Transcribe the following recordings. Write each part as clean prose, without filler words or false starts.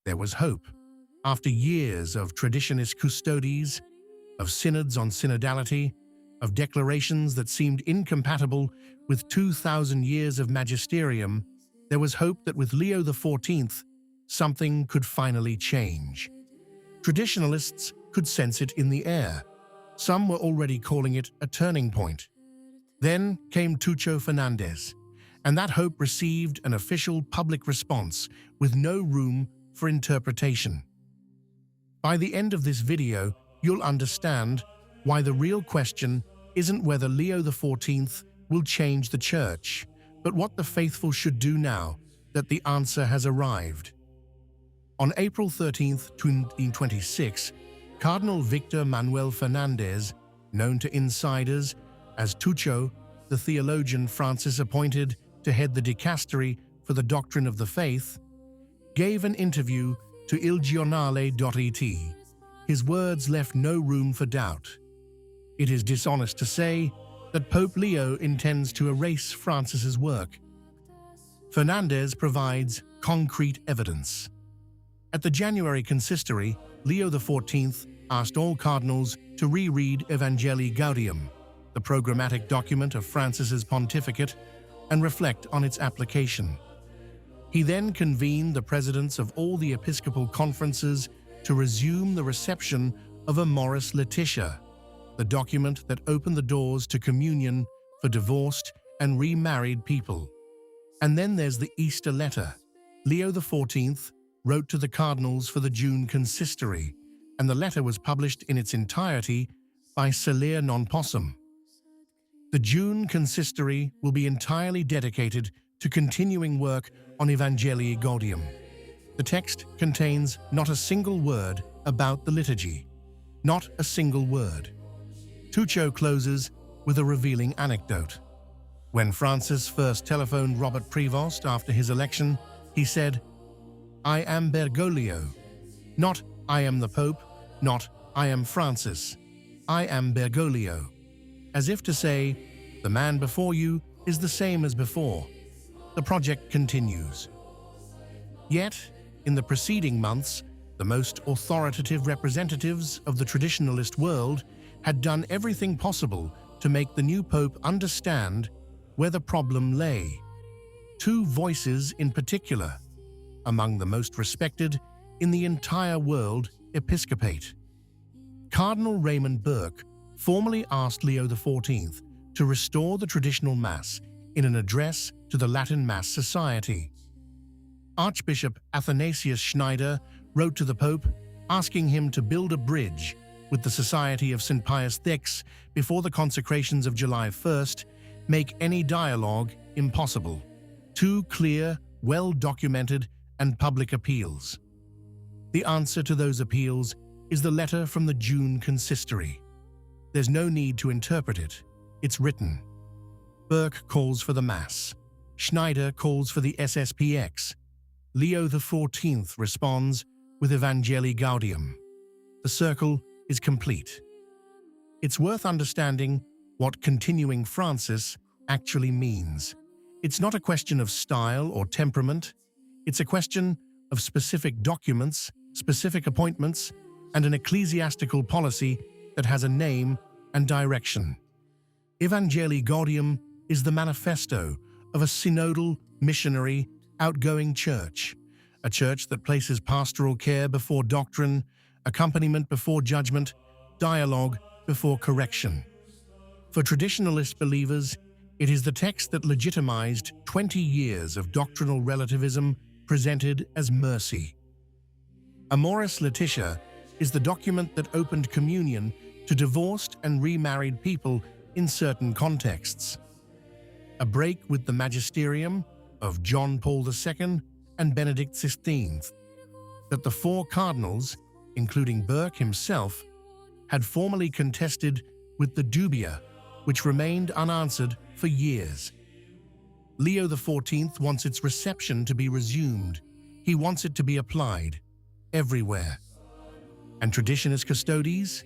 There was hope. After years of traditionis custodes, of synods on synodality, of declarations that seemed incompatible with 2,000 years of magisterium, there was hope that with Leo XIV, something could finally change. Traditionalists could sense it in the air. Some were already calling it a turning point. Then came Tucho Fernández, and that hope received an official public response with no room for interpretation. By the end of this video, you'll understand why the real question isn't whether Leo XIV will change the Church, but what the faithful should do now that the answer has arrived. On April 13, 2026, Cardinal Victor Manuel Fernández, known to insiders as Tucho, the theologian Francis appointed to head the dicastery for the doctrine of the faith, gave an interview to Il Giornale.it. His words left no room for doubt. It is dishonest to say that Pope Leo intends to erase Francis's work. Fernández provides concrete evidence. At the January consistory, Leo XIV asked all cardinals to reread Evangelii Gaudium, the programmatic document of Francis's pontificate, and reflect on its application. He then convened the presidents of all the episcopal conferences to resume the reception of Amoris Laetitia, the document that opened the doors to communion for divorced and remarried people. And then there's the Easter letter. Leo XIV wrote to the cardinals for the June consistory, and the letter was published in its entirety by Celere Non Possum. The June consistory will be entirely dedicated to continuing work on Evangelii Gaudium. The text contains not a single word about the liturgy. Not a single word. Tucho closes with a revealing anecdote. When Francis first telephoned Robert Prevost after his election, he said, "I am Bergoglio. Not I am the Pope, not I am Francis. I am Bergoglio." As if to say, the man before you is the same as before. The project continues. Yet, in the preceding months, the most authoritative representatives of the traditionalist world had done everything possible to make the new pope understand where the problem lay. Two voices in particular, among the most respected in the entire world episcopate. Cardinal Raymond Burke formally asked Leo XIV to restore the traditional Mass in an address to the Latin Mass Society. Archbishop Athanasius Schneider wrote to the Pope asking him to build a bridge with the Society of St. Pius X before the consecrations of July 1st make any dialogue impossible. Two clear, well-documented, and public appeals. The answer to those appeals is the letter from the June consistory. There's no need to interpret it. It's written. Burke calls for the Mass. Schneider calls for the SSPX. Leo XIV responds with Evangelii Gaudium. The circle is complete. It's worth understanding what continuing Francis actually means. It's not a question of style or temperament. It's a question of specific documents, specific appointments, and an ecclesiastical policy that has a name and direction. Evangelii Gaudium is the manifesto of a synodal, missionary, outgoing church, a church that places pastoral care before doctrine, accompaniment before judgment, dialogue before correction. For traditionalist believers, it is the text that legitimized 20 years of doctrinal relativism presented as mercy. Amoris Laetitia is the document that opened communion to divorced and remarried people in certain contexts. A break with the magisterium of John Paul II and Benedict XVI, that the four cardinals, including Burke himself, had formally contested with the dubia, which remained unanswered for years. Leo XIV wants its reception to be resumed. He wants it to be applied everywhere. And Traditionis Custodes?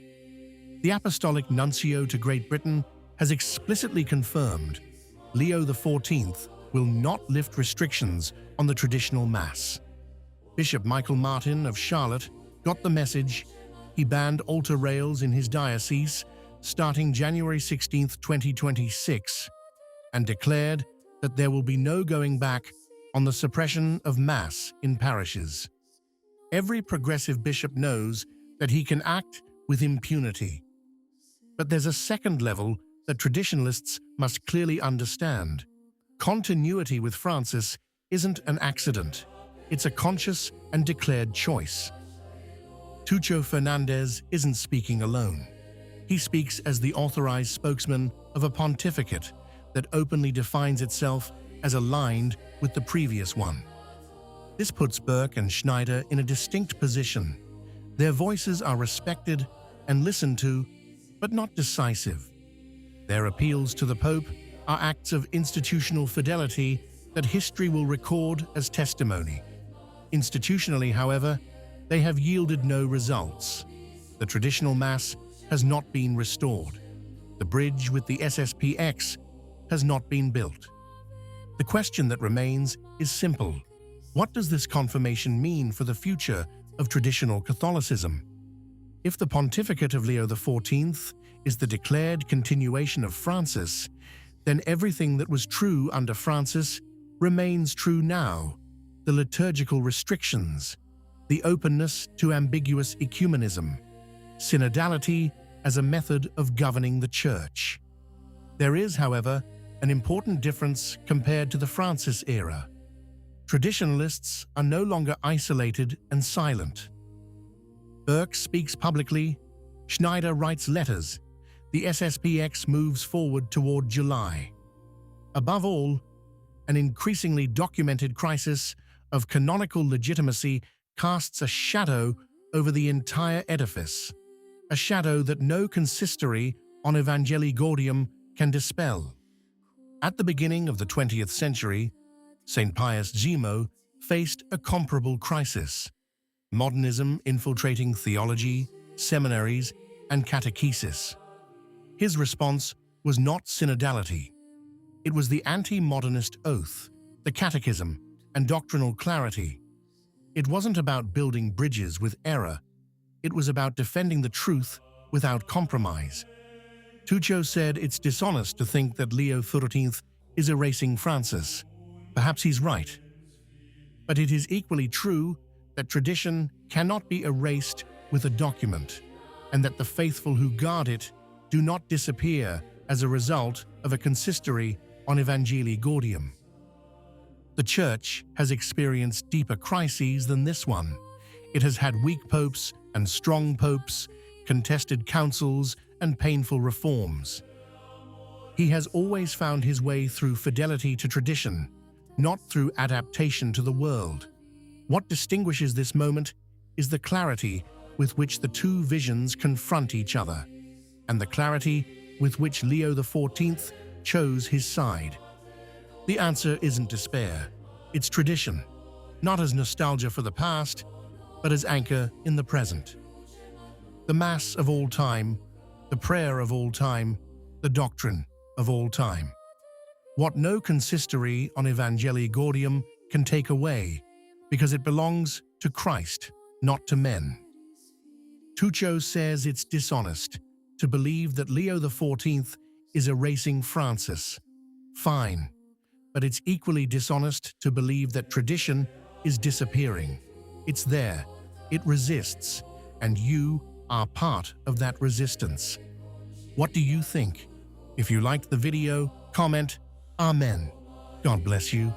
The Apostolic Nuncio to Great Britain has explicitly confirmed Leo XIV will not lift restrictions on the traditional Mass. Bishop Michael Martin of Charlotte got the message. He banned altar rails in his diocese starting January 16, 2026, and declared that there will be no going back on the suppression of Mass in parishes. Every progressive bishop knows that he can act with impunity. But there's a second level that traditionalists must clearly understand. Continuity with Francis isn't an accident. It's a conscious and declared choice. Tucho Fernández isn't speaking alone. He speaks as the authorized spokesman of a pontificate that openly defines itself as aligned with the previous one. This puts Burke and Schneider in a distinct position. Their voices are respected and listened to, but not decisive. Their appeals to the Pope are acts of institutional fidelity that history will record as testimony. Institutionally, however, they have yielded no results. The traditional Mass has not been restored. The bridge with the SSPX has not been built. The question that remains is simple. What does this confirmation mean for the future of traditional Catholicism? If the pontificate of Leo XIV is the declared continuation of Francis, then everything that was true under Francis remains true now. The liturgical restrictions, the openness to ambiguous ecumenism, synodality as a method of governing the Church. There is, however, an important difference compared to the Francis era. Traditionalists are no longer isolated and silent. Burke speaks publicly, Schneider writes letters, the SSPX moves forward toward July. Above all, an increasingly documented crisis of canonical legitimacy casts a shadow over the entire edifice, a shadow that no consistory on Evangelii Gaudium can dispel. At the beginning of the 20th century, St. Pius X faced a comparable crisis: modernism infiltrating theology, seminaries, and catechesis. His response was not synodality. It was the anti-modernist oath, the catechism, and doctrinal clarity. It wasn't about building bridges with error. It was about defending the truth without compromise. Tucho said it's dishonest to think that Leo XIII is erasing Francis. Perhaps he's right. But it is equally true that tradition cannot be erased with a document, and that the faithful who guard it do not disappear as a result of a consistory on Evangelii Gaudium. The Church has experienced deeper crises than this one. It has had weak popes and strong popes, contested councils, and painful reforms. He has always found his way through fidelity to tradition, not through adaptation to the world. What distinguishes this moment is the clarity with which the two visions confront each other, and the clarity with which Leo XIV chose his side. The answer isn't despair, it's tradition, not as nostalgia for the past, but as anchor in the present. The Mass of all time, the prayer of all time, the doctrine of all time. What no consistory on Evangelii Gaudium can take away, because it belongs to Christ, not to men. Tucho says it's dishonest to believe that Leo XIV is erasing Francis. Fine, but it's equally dishonest to believe that tradition is disappearing. It's there, it resists, and you are part of that resistance. What do you think? If you liked the video, comment, Amen. God bless you.